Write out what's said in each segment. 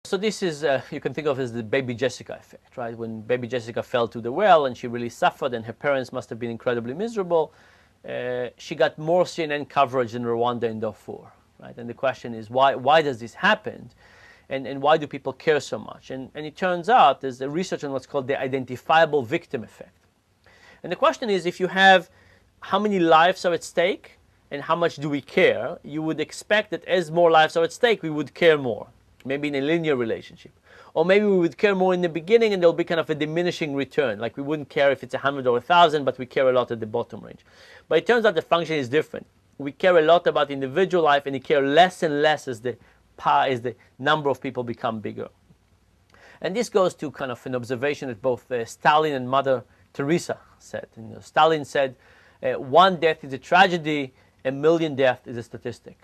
So this is, you can think of as the baby Jessica effect, right? When baby Jessica fell to the well and she really suffered and her parents must have been incredibly miserable, she got more CNN coverage than Rwanda and Darfur, right? And the question is, why does this happen? And why do people care so much? And it turns out there's a research on what's called the identifiable victim effect. And the question is, if you have how many lives are at stake and how much do we care, you would expect that as more lives are at stake, we would care more, maybe in a linear relationship. Or maybe we would care more in the beginning and there'll be kind of a diminishing return. Like we wouldn't care if it's 100 or 1,000, but we care a lot at the bottom range. But it turns out the function is different. We care a lot about individual life and we care less and less as the number of people become bigger. And this goes to kind of an observation that both Stalin and Mother Teresa said. Stalin said, one death is a tragedy, a million deaths is a statistic.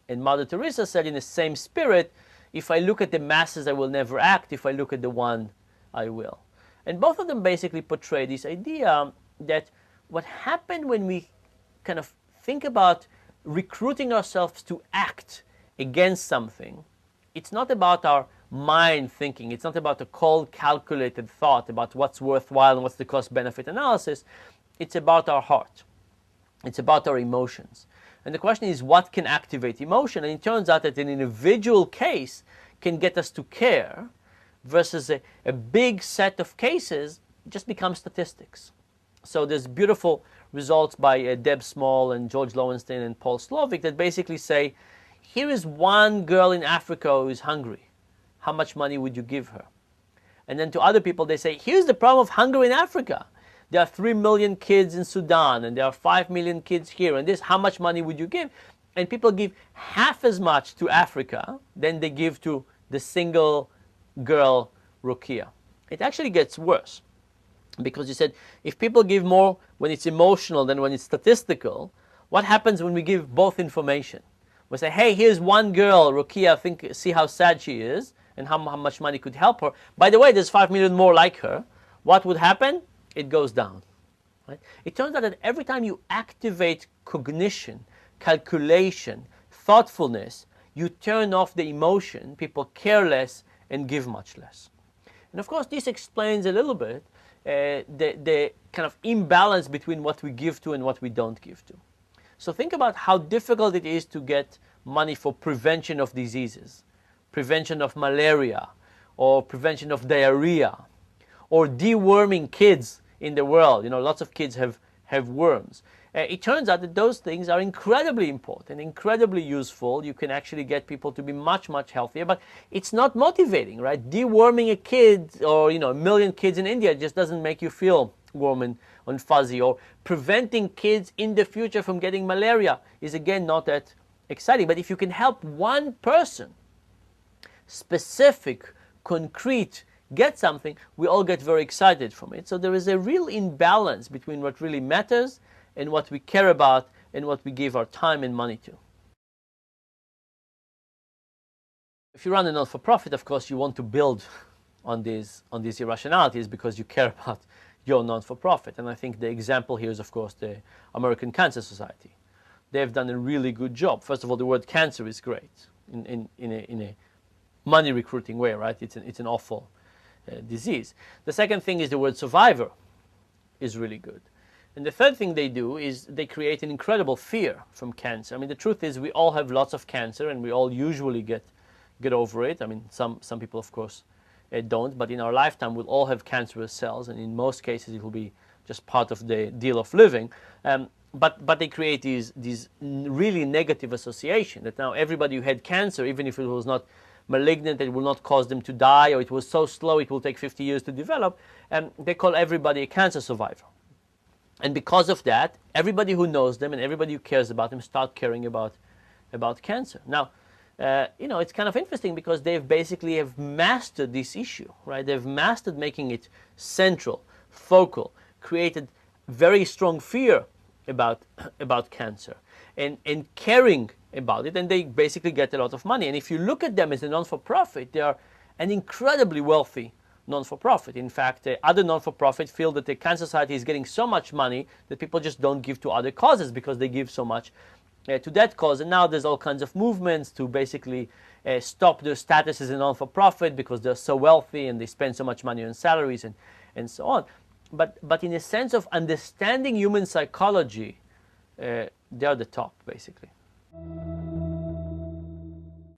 And Mother Teresa said in the same spirit, if I look at the masses, I will never act. If I look at the one, I will. And both of them basically portray this idea that what happened when we kind of think about recruiting ourselves to act against something, it's not about our mind thinking. It's not about a cold, calculated thought about what's worthwhile and what's the cost-benefit analysis. It's about our heart. It's about our emotions. And the question is, what can activate emotion? And it turns out that an individual case can get us to care versus a big set of cases just becomes statistics. So there's beautiful results by Deb Small and George Lowenstein and Paul Slovic that basically say, here is one girl in Africa who is hungry. How much money would you give her? And then to other people they say, here's the problem of hunger in Africa. There are 3 million kids in Sudan and there are 5 million kids here and this, how much money would you give? And people give half as much to Africa than they give to the single girl Rukia. It actually gets worse because you said if people give more when it's emotional than when it's statistical, what happens when we give both information? We say, hey, here's one girl, Rukia, see how sad she is and how much money could help her. By the way, there's 5 million more like her. What would happen? It goes down. Right? It turns out that every time you activate cognition, calculation, thoughtfulness, you turn off the emotion, people care less and give much less. And of course, this explains a little bit the kind of imbalance between what we give to and what we don't give to. So think about how difficult it is to get money for prevention of diseases, prevention of malaria, or prevention of diarrhea, or deworming kids in the world. You know, lots of kids have worms. It turns out that those things are incredibly important, incredibly useful. You can actually get people to be much, much healthier, but it's not motivating, right? Deworming a kid or, you know, a million kids in India just doesn't make you feel warm and fuzzy. Or preventing kids in the future from getting malaria is, again, not that exciting. But if you can help one person, specific, concrete, get something, we all get very excited from it. So there is a real imbalance between what really matters and what we care about and what we give our time and money to. If you run a not-for-profit, of course, you want to build on these irrationalities because you care about your non-for-profit. And I think the example here is, of course, the American Cancer Society. They've done a really good job. First of all, the word cancer is great in a money recruiting way, right? It's an awful disease. The second thing is the word survivor is really good. And the third thing they do is they create an incredible fear from cancer. I mean, the truth is we all have lots of cancer and we all usually get over it. I mean, some people, of course, don't, but in our lifetime we'll all have cancerous cells, and in most cases it will be just part of the deal of living. But they create these really negative association that now everybody who had cancer, even if it was not malignant, it will not cause them to die, or it was so slow it will take 50 years to develop, and they call everybody a cancer survivor. And because of that, everybody who knows them and everybody who cares about them start caring about cancer. Now, you know, it's kind of interesting because they've basically have mastered this issue, right? They've mastered making it central, focal, created very strong fear about cancer and caring about it, and they basically get a lot of money. And if you look at them as a non-for-profit, they are an incredibly wealthy non-for-profit. In fact, other non-for-profit feel that the Cancer Society is getting so much money that people just don't give to other causes because they give so much to that cause. And now there's all kinds of movements to basically stop their status as a non-for-profit because they're so wealthy and they spend so much money on salaries and so on. But in a sense of understanding human psychology, they're the top, basically.